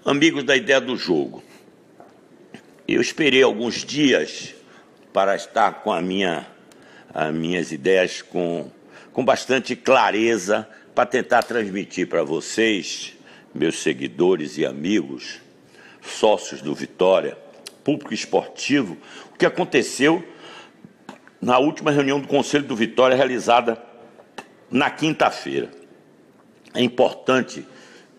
Amigos da Ideia do Jogo, eu esperei alguns dias para estar com as minhas ideias com bastante clareza para tentar transmitir para vocês, meus seguidores e amigos, sócios do Vitória, público esportivo, o que aconteceu na última reunião do Conselho do Vitória realizada na quinta-feira. É importante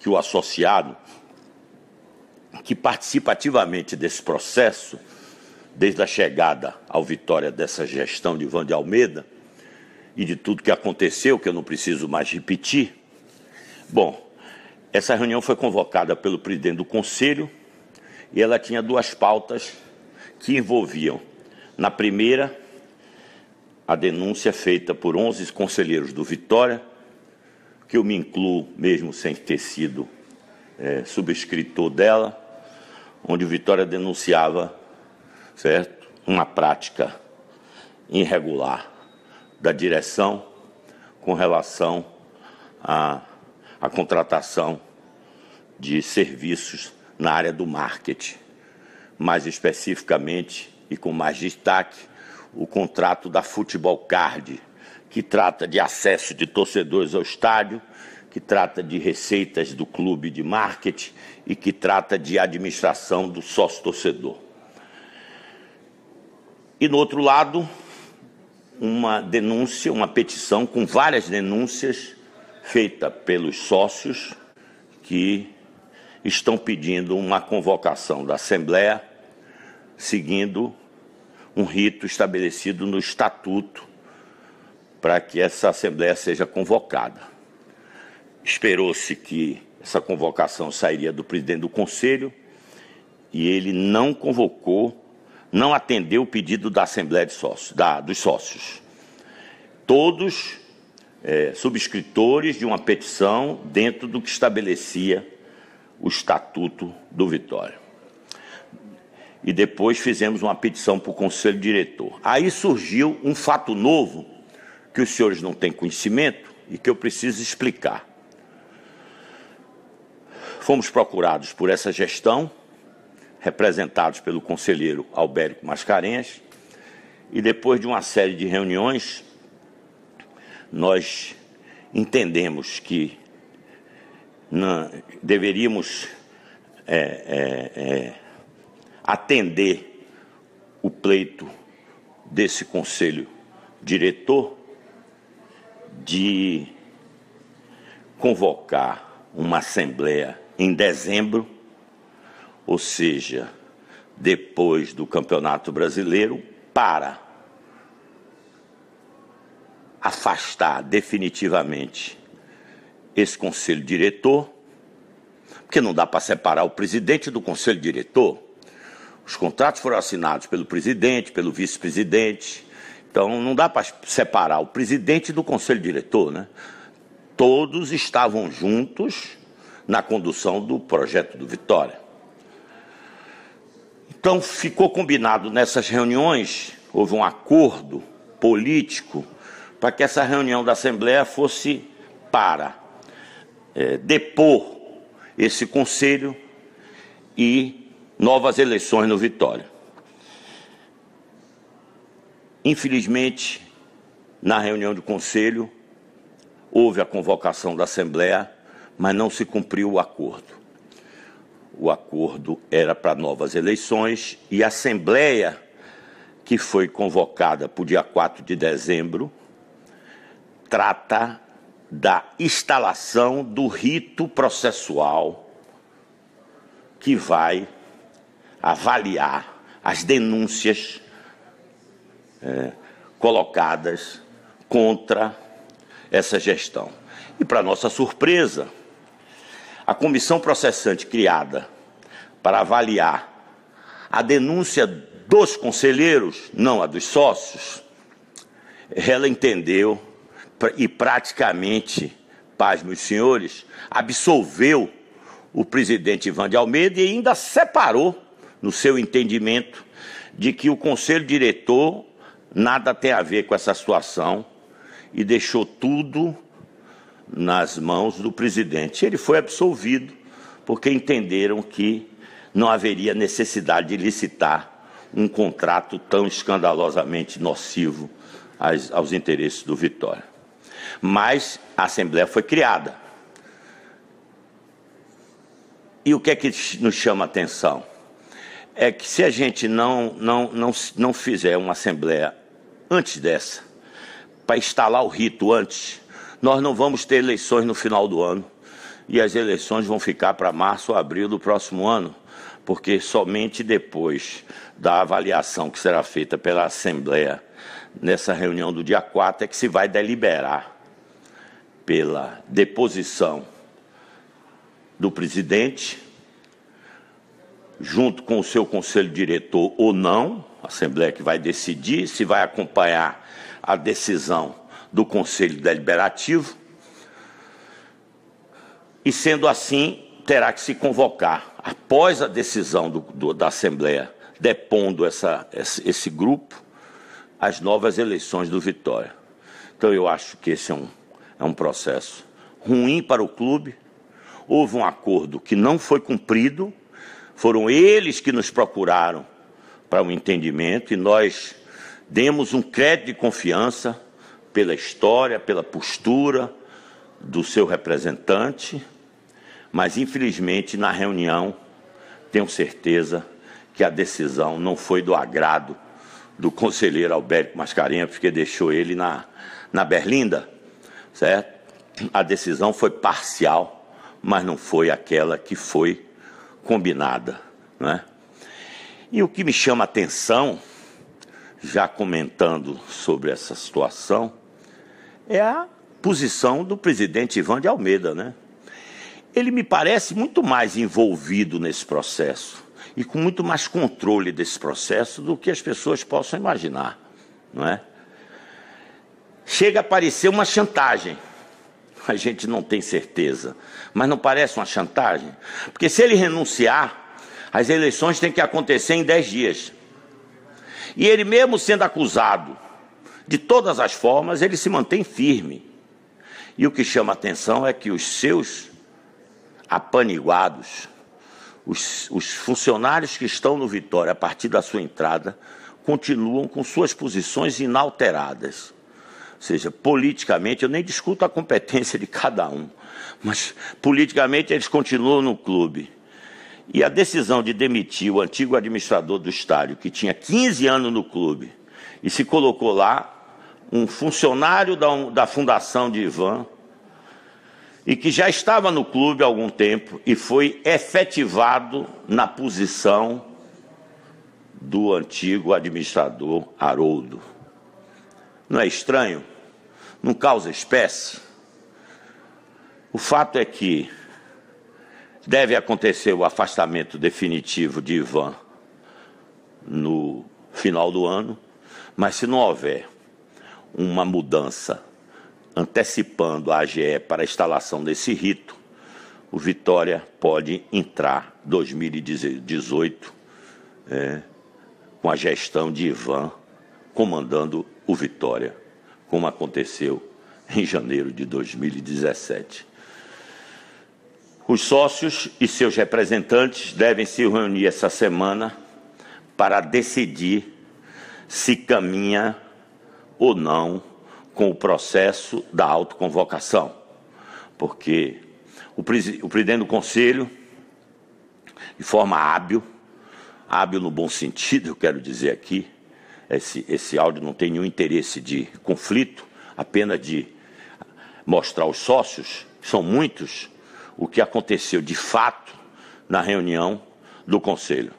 que o associado que participa ativamente desse processo, desde a chegada ao Vitória dessa gestão de Ivan de Almeida e de tudo que aconteceu, que eu não preciso mais repetir. Bom, essa reunião foi convocada pelo presidente do Conselho e ela tinha duas pautas que envolviam, na primeira, a denúncia feita por 11 conselheiros do Vitória, que eu me incluo mesmo sem ter sido subscritor dela, onde o Vitória denunciava, certo, uma prática irregular da direção com relação à contratação de serviços na área do marketing, mais especificamente e com mais destaque, o contrato da Futebol Card, que trata de acesso de torcedores ao estádio, que trata de receitas do clube de marketing e que trata de administração do sócio-torcedor. E, no outro lado, uma denúncia, uma petição com várias denúncias feita pelos sócios que estão pedindo uma convocação da Assembleia, seguindo um rito estabelecido no Estatuto para que essa Assembleia seja convocada. Esperou-se que essa convocação sairia do presidente do Conselho e ele não convocou, não atendeu o pedido da Assembleia de Sócios, dos sócios. Todos subscritores de uma petição dentro do que estabelecia o Estatuto do Vitória. E depois fizemos uma petição para o Conselho Diretor. Aí surgiu um fato novo que os senhores não têm conhecimento e que eu preciso explicar. Fomos procurados por essa gestão, representados pelo conselheiro Albérico Mascarenhas, e depois de uma série de reuniões, nós entendemos que deveríamos atender o pleito desse conselho diretor de convocar uma assembleia em dezembro, ou seja, depois do Campeonato Brasileiro, para afastar definitivamente esse conselho diretor, porque não dá para separar o presidente do conselho diretor. Os contratos foram assinados pelo presidente, pelo vice-presidente, então não dá para separar o presidente do conselho diretor, né? Todos estavam juntos na condução do projeto do Vitória. Então, ficou combinado nessas reuniões, houve um acordo político para que essa reunião da Assembleia fosse para depor esse conselho e novas eleições no Vitória. Infelizmente, na reunião do conselho, houve a convocação da Assembleia, mas não se cumpriu o acordo. O acordo era para novas eleições e a Assembleia, que foi convocada para o dia 4 de dezembro, trata da instalação do rito processual que vai avaliar as denúncias colocadas contra essa gestão. E, para nossa surpresa, a comissão processante criada para avaliar a denúncia dos conselheiros, não a dos sócios, ela entendeu e praticamente, pasmem os senhores, absolveu o presidente Ivan de Almeida e ainda separou, no seu entendimento, de que o conselho diretor nada tem a ver com essa situação e deixou tudo nas mãos do presidente. Ele foi absolvido porque entenderam que não haveria necessidade de licitar um contrato tão escandalosamente nocivo aos interesses do Vitória. Mas a Assembleia foi criada. E o que é que nos chama a atenção? É que se a gente não fizer uma Assembleia antes dessa, para instalar o rito antes, nós não vamos ter eleições no final do ano, e as eleições vão ficar para março ou abril do próximo ano, porque somente depois da avaliação que será feita pela Assembleia nessa reunião do dia 4 é que se vai deliberar pela deposição do presidente, junto com o seu conselho diretor ou não, a Assembleia que vai decidir se vai acompanhar a decisão do Conselho Deliberativo, e sendo assim, terá que se convocar, após a decisão da Assembleia, depondo esse grupo, as novas eleições do Vitória. Então, eu acho que esse é um processo ruim para o clube. Houve um acordo que não foi cumprido, foram eles que nos procuraram para um entendimento, e nós demos um crédito de confiança pela história, pela postura do seu representante, mas, infelizmente, na reunião, tenho certeza que a decisão não foi do agrado do conselheiro Albérico Mascarenhas, porque deixou ele na berlinda, certo? A decisão foi parcial, mas não foi aquela que foi combinada, não é? E o que me chama a atenção, já comentando sobre essa situação, é a posição do presidente Ivan de Almeida, né? Ele me parece muito mais envolvido nesse processo e com muito mais controle desse processo do que as pessoas possam imaginar, não é? Chega a parecer uma chantagem, a gente não tem certeza, mas não parece uma chantagem? Porque se ele renunciar, as eleições têm que acontecer em 10 dias. E ele, mesmo sendo acusado de todas as formas, ele se mantém firme. E o que chama a atenção é que os seus apaniguados, os funcionários que estão no Vitória a partir da sua entrada, continuam com suas posições inalteradas. Ou seja, politicamente, eu nem discuto a competência de cada um, mas politicamente eles continuam no clube. E a decisão de demitir o antigo administrador do estádio, que tinha 15 anos no clube, e se colocou lá um funcionário da fundação de Ivan, e que já estava no clube há algum tempo e foi efetivado na posição do antigo administrador Haroldo. Não é estranho? Não causa espécie? O fato é que deve acontecer o afastamento definitivo de Ivan no final do ano, mas se não houver uma mudança antecipando a AGE para a instalação desse rito, o Vitória pode entrar 2018 com a gestão de Ivan comandando o Vitória, como aconteceu em janeiro de 2017. Os sócios e seus representantes devem se reunir essa semana para decidir se caminha ou não com o processo da autoconvocação, porque o presidente do Conselho, de forma hábil no bom sentido, eu quero dizer aqui, esse áudio não tem nenhum interesse de conflito, apenas de mostrar aos sócios, que são muitos, o que aconteceu de fato na reunião do Conselho.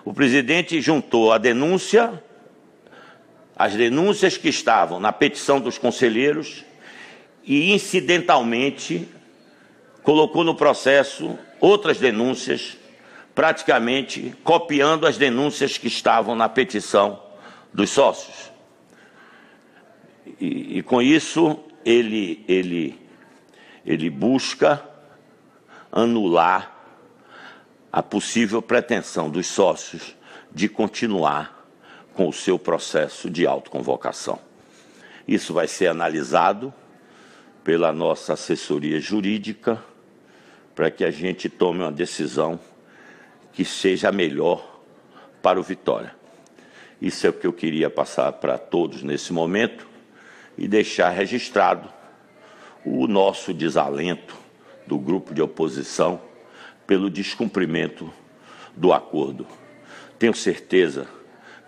O presidente juntou as denúncias que estavam na petição dos conselheiros e, incidentalmente, colocou no processo outras denúncias, praticamente copiando as denúncias que estavam na petição dos sócios. E com isso, ele busca anular a possível pretensão dos sócios de continuar com o seu processo de autoconvocação. Isso vai ser analisado pela nossa assessoria jurídica, para que a gente tome uma decisão que seja melhor para o Vitória. Isso é o que eu queria passar para todos nesse momento e deixar registrado o nosso desalento do grupo de oposição pelo descumprimento do acordo. Tenho certeza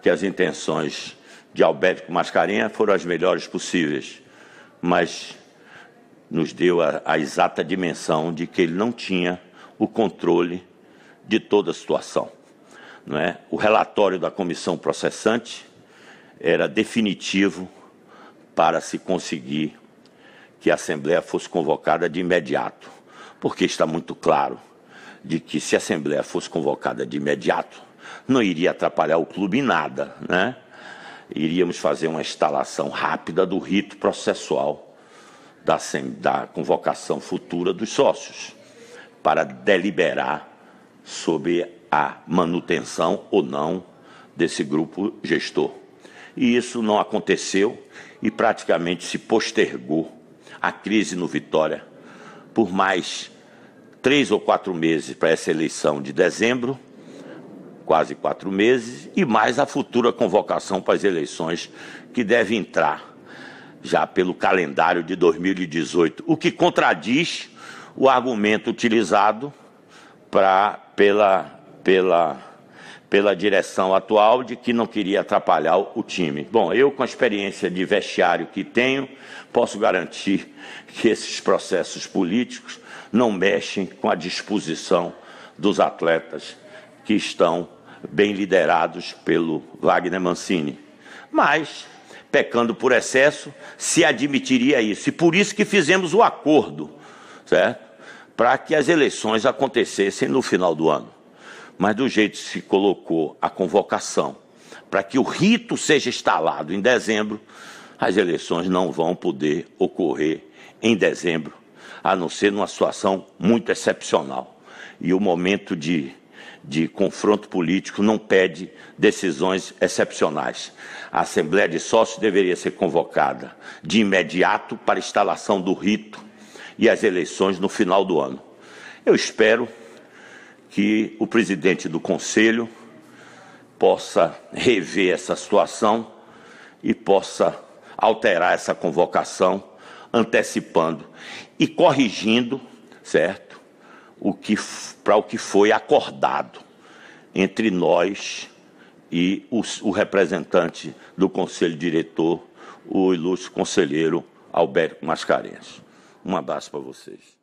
que as intenções de Alberto Mascarenhas foram as melhores possíveis, mas nos deu a exata dimensão de que ele não tinha o controle de toda a situação. Não é? O relatório da comissão processante era definitivo para se conseguir que a Assembleia fosse convocada de imediato, porque está muito claro de que se a Assembleia fosse convocada de imediato, não iria atrapalhar o clube em nada, né? Iríamos fazer uma instalação rápida do rito processual da convocação futura dos sócios, para deliberar sobre a manutenção ou não desse grupo gestor. E isso não aconteceu e praticamente se postergou a crise no Vitória por mais 3 ou 4 meses para essa eleição de dezembro, quase 4 meses, e mais a futura convocação para as eleições que deve entrar já pelo calendário de 2018, o que contradiz o argumento utilizado pela direção atual de que não queria atrapalhar o time. Bom, eu, com a experiência de vestiário que tenho, posso garantir que esses processos políticos não mexem com a disposição dos atletas que estão bem liderados pelo Wagner Mancini. Mas, pecando por excesso, se admitiria isso. E por isso que fizemos o acordo, certo? Para que as eleições acontecessem no final do ano. Mas do jeito que se colocou a convocação, para que o rito seja instalado em dezembro, as eleições não vão poder ocorrer em dezembro, a não ser numa situação muito excepcional. E o momento de confronto político não pede decisões excepcionais. A Assembleia de Sócios deveria ser convocada de imediato para a instalação do rito e as eleições no final do ano. Eu espero que o presidente do Conselho possa rever essa situação e possa alterar essa convocação, antecipando e corrigindo, certo? Para o que foi acordado entre nós e o representante do Conselho Diretor, o ilustre conselheiro Alberto Mascarenhas. Um abraço para vocês.